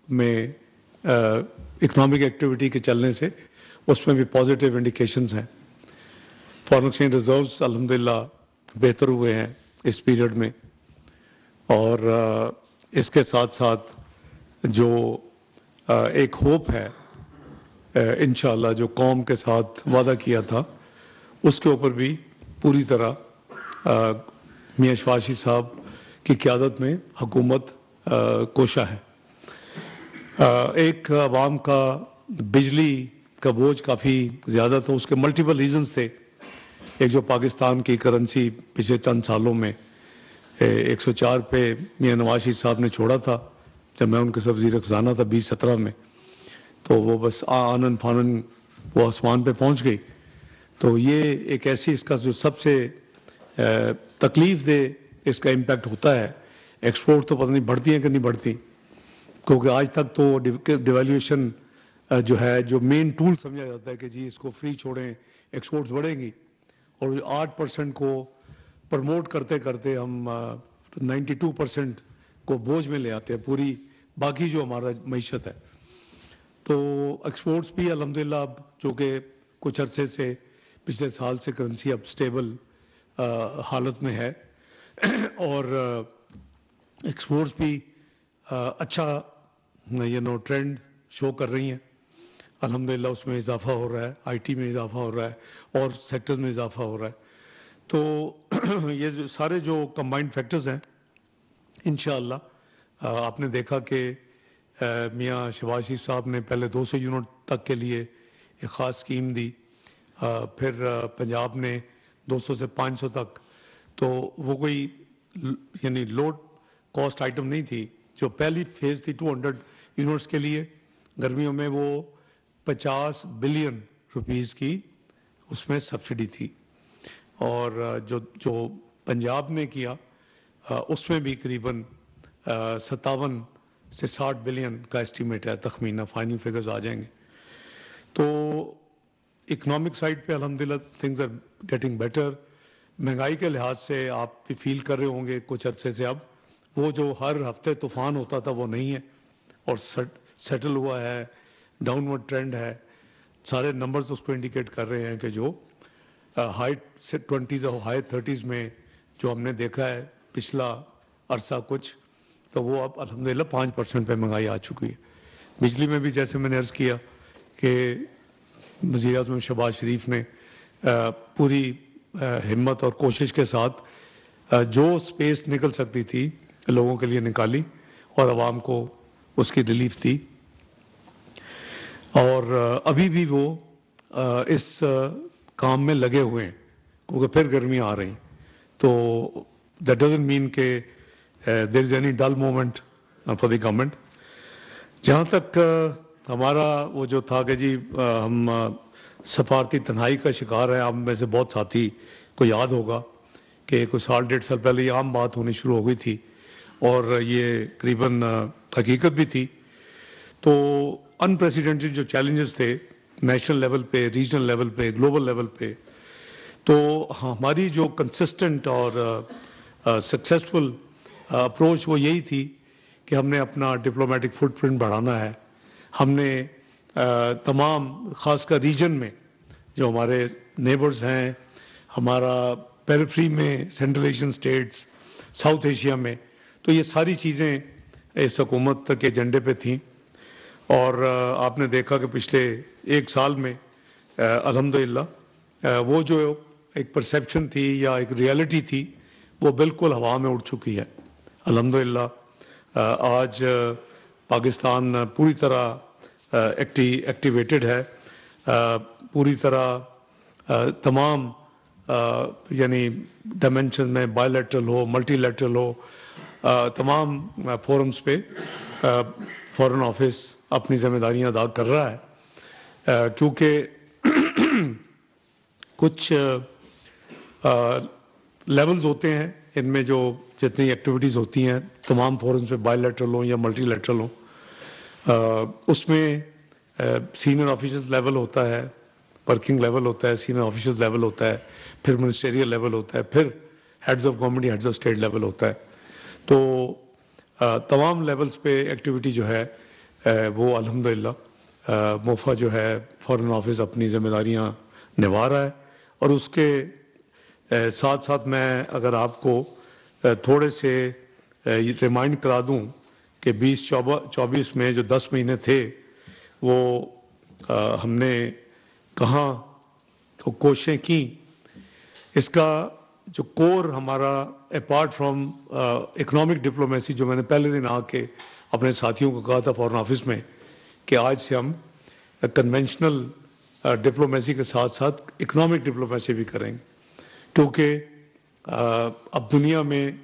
میں economic activity کے چلنے سے اس میں بھی پازیٹیو انڈیکیشنز ہیں. فارن ایکسچینج ریزروز الحمدللہ بہتر ہوئے ہیں اس پیریڈ میں, اور اس کے ساتھ ساتھ جو ایک ہوپ ہے انشاءاللہ جو قوم کے ساتھ وعدہ کیا تھا, اس کے اوپر بھی پوری طرح میاں شہباز شریف صاحب کی قیادت میں حکومت کوشاں ہے. ایک عوام کا بجلی کا بوجھ کافی زیادہ تھا, اس کے ملٹیپل ریزنز تھے. ایک جو پاکستان کی کرنسی پچھلے چند سالوں میں 104 پہ میاں نواز شریف صاحب نے چھوڑا تھا جب میں ان کے ساتھ وزیر خزانہ تھا 2017 میں, تو وہ بس آنن فانن وہ آسمان پہ پہنچ گئی. تو یہ ایک ایسی اس کا جو سب سے تکلیف دہ اس کا امپیکٹ ہوتا ہے. ایکسپورٹ تو پتہ نہیں بڑھتی ہیں کہ نہیں بڑھتی, کیونکہ آج تک تو ڈیویلیویشن جو ہے جو مین ٹول سمجھا جاتا ہے کہ جی اس کو فری چھوڑیں ایکسپورٹس بڑھیں گی, اور 8% کو پرموٹ کرتے کرتے ہم 92% کو بوجھ میں لے آتے ہیں پوری باقی جو ہمارا معیشت ہے. تو ایکسپورٹس بھی الحمدللہ اب چونکہ کچھ عرصے سے پچھلے سال سے کرنسی اب سٹیبل حالت میں ہے, اور ایکسپورٹس بھی اچھا ٹرینڈ شو کر رہی ہیں الحمدللہ. اس میں اضافہ ہو رہا ہے, آئی ٹی میں اضافہ ہو رہا ہے اور سیکٹر میں اضافہ ہو رہا ہے. تو یہ جو سارے جو کمبائنڈ فیکٹرز ہیں انشاءاللہ آپ نے دیکھا کہ میاں شہباز شریف صاحب نے پہلے 200 یونٹ تک کے لیے ایک خاص اسکیم دی, پھر پنجاب نے 200 سے 500 تک. تو وہ کوئی یعنی لوڈ کاسٹ آئٹم نہیں تھی. جو پہلی فیز تھی 200 یونٹس کے لیے گرمیوں میں, وہ 50 بلین روپیز کی اس میں سبسڈی تھی, اور جو پنجاب نے کیا اس میں بھی قریباً 57 سے 60 بلین کا اسٹیمیٹ ہے تخمینہ, فائنل فگرز آ جائیں گے. تو اکنامک سائڈ پہ الحمدللہ تھنگز آر گیٹنگ بیٹر. مہنگائی کے لحاظ سے آپ بھی فیل کر رہے ہوں گے کچھ عرصے سے اب وہ جو ہر ہفتے طوفان ہوتا تھا وہ نہیں ہے, اور سیٹل ہوا ہے, ڈاؤن ورڈ ٹرینڈ ہے. سارے نمبرز اس کو انڈیکیٹ کر رہے ہیں کہ جو ہائی 20s اور ہائی 30s میں جو ہم نے دیکھا ہے پچھلا عرصہ کچھ, تو وہ اب الحمدللہ 5% پہ مہنگائی آ چکی ہے. بجلی میں بھی جیسے میں نے عرض کیا کہ وزیر اعظم شہباز شریف نے پوری ہمت اور کوشش کے ساتھ جو سپیس نکل سکتی تھی لوگوں کے لیے نکالی, اور عوام کو اس کی ریلیف دی. اور ابھی بھی وہ اس کام میں لگے ہوئے ہیں کیونکہ پھر گرمیاں آ رہی ہیں. تو دیٹ ڈزنٹ مین کہ there is any dull moment for the government. جہاں تک ہمارا وہ جو تھا کہ جی ہم سفارتی تنہائی کا شکار ہیں, آپ میں سے بہت ساتھی کو یاد ہوگا کہ کوئی 1.5 سال پہلے یہ عام بات ہونی شروع ہو گئی تھی, اور یہ قریباً حقیقت بھی تھی. تو انپریسیڈنٹڈ جو چیلنجز تھے نیشنل لیول پہ, ریجنل لیول پہ, گلوبل لیول پہ, تو ہماری جو کنسسٹنٹ اور سکسیسفل اپروچ وہ یہی تھی کہ ہم نے اپنا ڈپلومیٹک فٹ پرنٹ بڑھانا ہے. ہم نے تمام خاص کر ریجن میں جو ہمارے نیبرز ہیں, ہمارا پیریفری میں central Asian states, south Asia میں, تو یہ ساری چیزیں اس حکومت کے ایجنڈے پہ تھیں. اور آپ نے دیکھا کہ پچھلے 1 سال میں الحمدللہ وہ جو ایک پرسیپشن تھی یا ایک ریالٹی تھی وہ بالکل ہوا میں اڑ چکی ہے الحمدللہ. آج پاکستان پوری طرح ایکٹیویٹڈ ہے, پوری طرح تمام یعنی ڈائمینشن میں, بائی لیٹرل ہو, ملٹی لیٹرل ہو, تمام فورمز پہ فارن آفس اپنی ذمہ داریاں ادا کر رہا ہے. کیونکہ کچھ لیولز ہوتے ہیں ان میں جو جتنی ایکٹیویٹیز ہوتی ہیں تمام فورمز پہ, بائی لیٹرل ہوں یا ملٹی لیٹرل ہوں, اس میں سینئر آفیسرز لیول ہوتا ہے, ورکنگ لیول ہوتا ہے, سینئر آفیسرز لیول ہوتا ہے, پھر منسٹریل لیول ہوتا ہے, پھر ہیڈز آف گورنمنٹ یا ہیڈز آف اسٹیٹ لیول ہوتا ہے. تو تمام لیولز پہ ایکٹیویٹی جو ہے वो अल्हम्दुलिल्लाह मोफा जो है फॉरेन ऑफिस अपनी ज़िम्मेदारियां निभा रहा है। और उसके साथ साथ मैं अगर आपको थोड़े से रिमाइंड करा दूं कि 2024 में जो 10 महीने थे वो हमने कहाँ तो कोशिशें की। इसका जो कोर हमारा अपार्ट फ्रॉम इकोनॉमिक डिप्लोमेसी, जो मैंने पहले दिन आके अपने साथियों को कहा था फॉरेन ऑफिस में कि आज से हम कन्वेंशनल डिप्लोमेसी के साथ साथ इकोनॉमिक डिप्लोमेसी भी करेंगे, क्योंकि अब दुनिया में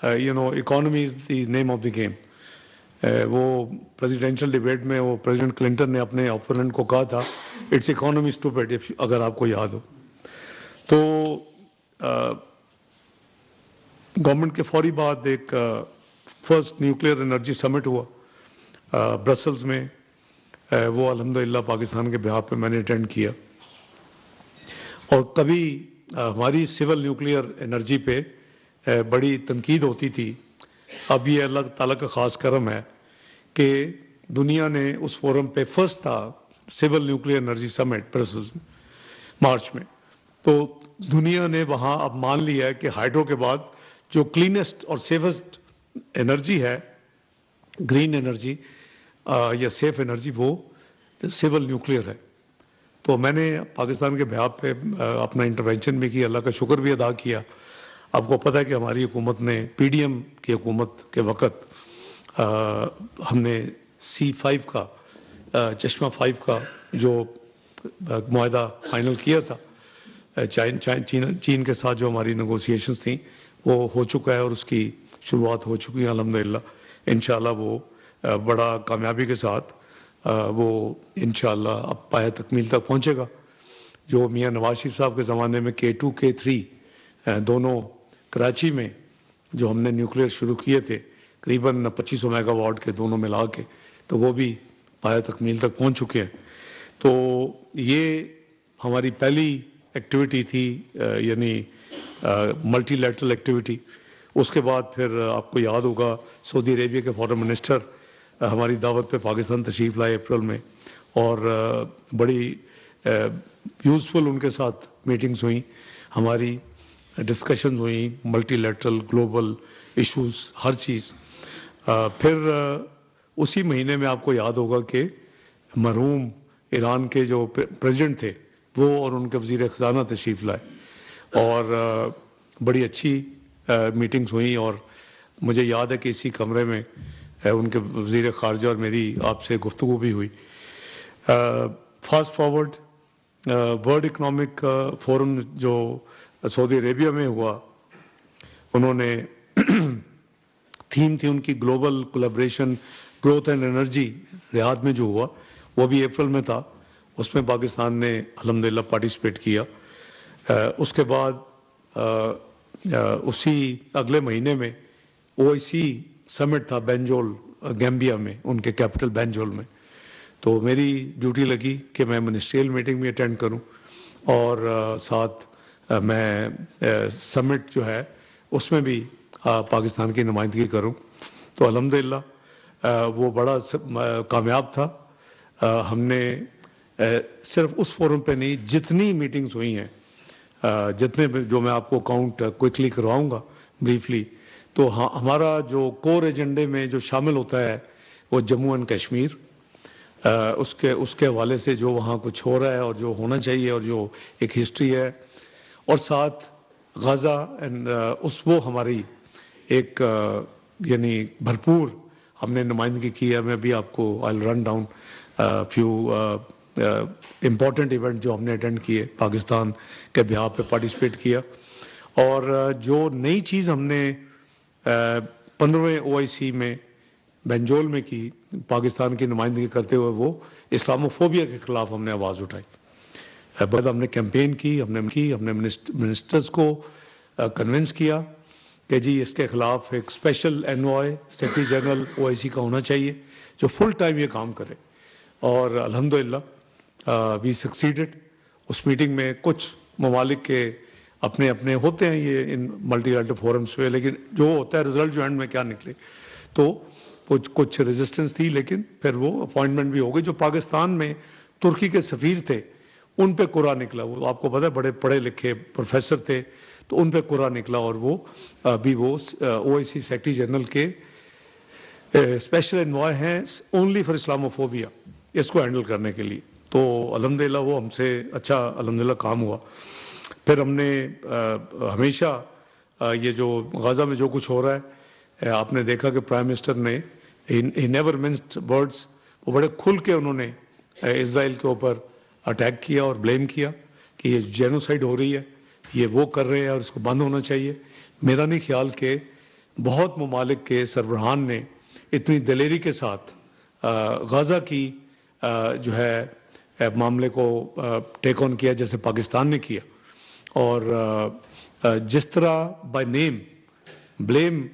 economy is the name of the game. वो प्रेसिडेंशियल डिबेट में वो प्रेसिडेंट क्लिंटन ने अपने ओपोनेंट को कहा था इट्स इकोनॉमी स्टूपिड, अगर आपको याद हो। तो गवर्नमेंट के फौरी बाद एक फर्स्ट न्यूक्लियर एनर्जी समिट हुआ ब्रसल्स में। वो अल्हम्दुलिल्लाह पाकिस्तान के बिहाफ पे मैंने अटेंड किया। और कभी हमारी सिविल न्यूक्लियर एनर्जी पे बड़ी तनकीद होती थी। अब ये अल्लाह ताला का ख़ास करम है कि दुनिया ने उस फोरम पे फर्स्ट था civil nuclear energy summit Brussels में मार्च में। तो दुनिया ने वहाँ अब मान लिया है कि हाइड्रो के बाद जो क्लीनेस्ट और सेफेस्ट एनर्जी है, ग्रीन एनर्जी या सेफ एनर्जी, वो सिविल न्यूक्लियर है। तो मैंने पाकिस्तान के बिहाफ पे अपना इंटरवेंशन भी किया, अल्लाह का शुक्र भी अदा किया। आपको पता है कि हमारी हुकूमत ने पीडीएम की हुकूमत के वक़्त हमने C5 का चश्मा 5 का जो मुआहदा फाइनल किया था चीन के साथ, जो हमारी नेगोशिएशंस थी वो हो चुका है और उसकी शुरुआत हो चुकी है अल्हम्दुलिल्लाह। इंशाल्लाह वो बड़ा कामयाबी के साथ वो इंशाल्लाह अब पाया तकमील तक पहुँचेगा। जो मियाँ नवाज शरीफ साहब के ज़माने में K2 K3 दोनों कराची में जो हमने न्यूक्लियर शुरू किए थे करीबन 2500 मेगावाट के दोनों मिला के, तो वो भी पाया तकमील तक पहुँच चुके हैं। तो ये हमारी पहली एक्टिविटी थी, यानी मल्टीलैटरल एक्टिविटी। उसके बाद फिर आपको याद होगा सऊदी अरेबिया के फॉरेन मिनिस्टर हमारी दावत पे पाकिस्तान तशरीफ़ लाए अप्रैल में, और बड़ी यूज़फुल उनके साथ मीटिंग्स हुई, हमारी डिस्कशंस हुई, मल्टीलैटरल ग्लोबल इश्यूज़ हर चीज़। फिर उसी महीने में आपको याद होगा कि मरहूम ईरान के जो प्रेसिडेंट थे वो और उनके वज़ीर ख़ज़ाना तशरीफ़ लाए और बड़ी अच्छी मीटिंग्स हुई। और मुझे याद है कि इसी कमरे में उनके वज़ीर ख़ारजा और मेरी आपसे गुफ्तगू भी हुई। Fast forward world economic forum जो सऊदी अरेबिया में हुआ, उन्होंने थीम थी उनकी global collaboration growth and energy, Riyadh में जो हुआ वो भी अप्रैल में था। उसमें पाकिस्तान ने अल्हम्दुलिल्लाह पार्टिसिपेट किया। उसके बाद उसी अगले महीने में OIC समिट था बेंजोल गैम्बिया में, उनके कैपिटल बेंजोल में। तो मेरी ड्यूटी लगी कि मैं मिनिस्ट्रियल मीटिंग भी अटेंड करूं और साथ मैं समिट जो है उसमें भी पाकिस्तान की नुमाइंदगी करूं। तो अल्हम्दुलिल्लाह वो बड़ा कामयाब था। हमने सिर्फ उस फोरम पे नहीं, जितनी मीटिंग्स हुई हैं, जितने जो मैं आपको काउंट क्विकली करवाऊंगा ब्रीफली, तो हाँ, हमारा जो कोर एजेंडे में जो शामिल होता है वो जम्मू एंड कश्मीर, उसके हवाले से जो वहाँ कुछ हो रहा है और जो होना चाहिए और जो एक हिस्ट्री है, और साथ गज़ा एंड वो हमारी एक यानी भरपूर हमने नुमाइंदगी की है। मैं भी आपको I will run down few important event जो हमने अटेंड किए, पाकिस्तान के बिहाफ पे पार्टिसिपेट किया। और जो नई चीज़ हमने 15वें OIC में बेंजोल में की पाकिस्तान की नुमाइंदगी करते हुए, वो इस्लामोफोबिया के ख़िलाफ़ हमने आवाज़ उठाई। बाद हमने कैंपेन की, हमने मिनिस्टर्स को कन्विंस किया कि जी इसके ख़िलाफ़ एक special envoy secretary general OIC का होना चाहिए जो फुल टाइम ये काम करे। और अल्हम्दुलिल्लाह वी सक्सीडेड। उस मीटिंग में कुछ ममालिक के अपने अपने होते हैं ये इन मल्टीलैटरल फोरम्स पे, लेकिन जो होता है रिजल्ट जो एंड में क्या निकले, तो कुछ रेजिस्टेंस थी, लेकिन फिर वो अपॉइंटमेंट भी हो गई। जो पाकिस्तान में तुर्की के सफ़ीर थे उन पे कुरा निकला, वो आपको पता है बड़े पढ़े लिखे प्रोफेसर थे, तो उन पे कुरा निकला और वो अभी वो OIC सेक्रेटरी जनरल के स्पेशल एनवॉय हैं ओनली फॉर इस्लामोफोबिया, इसको हैंडल करने के लिए। तो अल्हम्दुलिल्लाह वो हमसे अच्छा अल्हम्दुलिल्लाह काम हुआ। फिर हमने हमेशा ये जो गाज़ा में जो कुछ हो रहा है, आपने देखा कि प्राइम मिनिस्टर ने ही नेवर मिन्स्ड वर्ड्स, वो बड़े खुल के उन्होंने इज़राइल के ऊपर अटैक किया और ब्लेम किया कि ये जेनोसाइड हो रही है, ये वो कर रहे हैं और इसको बंद होना चाहिए। मेरा नहीं ख्याल कि बहुत ममालिक के सरबराहान ने इतनी दिलेरी के साथ गाज़ा की जो है मामले को टेक ऑन किया जैसे पाकिस्तान ने किया। और जिस तरह बाय नेम ब्लेम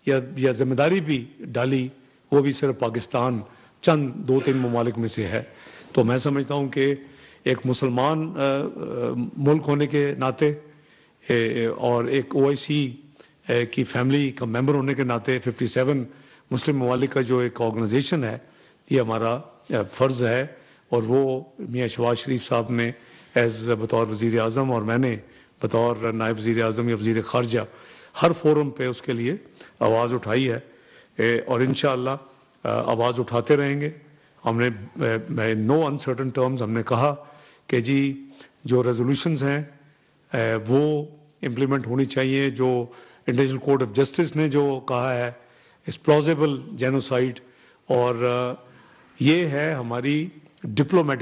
या जिम्मेदारी भी डाली, वो भी सिर्फ पाकिस्तान चंद 2-3 ममालिक में से है। तो मैं समझता हूँ कि एक मुसलमान मुल्क होने के नाते और एक OIC की फैमिली का मेंबर होने के नाते 57 मुस्लिम ममालिक का जो एक ऑर्गेनाइजेशन है, ये हमारा फ़र्ज़ है। और वो मियाँ शहबाज शरीफ साहब ने बतौर वज़ीर आज़म और मैंने बतौर नायब वज़ीर आज़म या वज़ीर ख़ारजा हर फोरम पे उसके लिए आवाज़ उठाई है और इंशाअल्लाह आवाज़ उठाते रहेंगे। हमने नो अनसर्टन टर्म्स हमने कहा कि जी जो रेजोल्यूशंस हैं वो इम्प्लीमेंट होनी चाहिए। जो इंटरनेशनल कोर्ट ऑफ जस्टिस ने जो कहा है इस प्लॉजिबल जेनोसाइड, और ये है हमारी डिप्लोमेटिक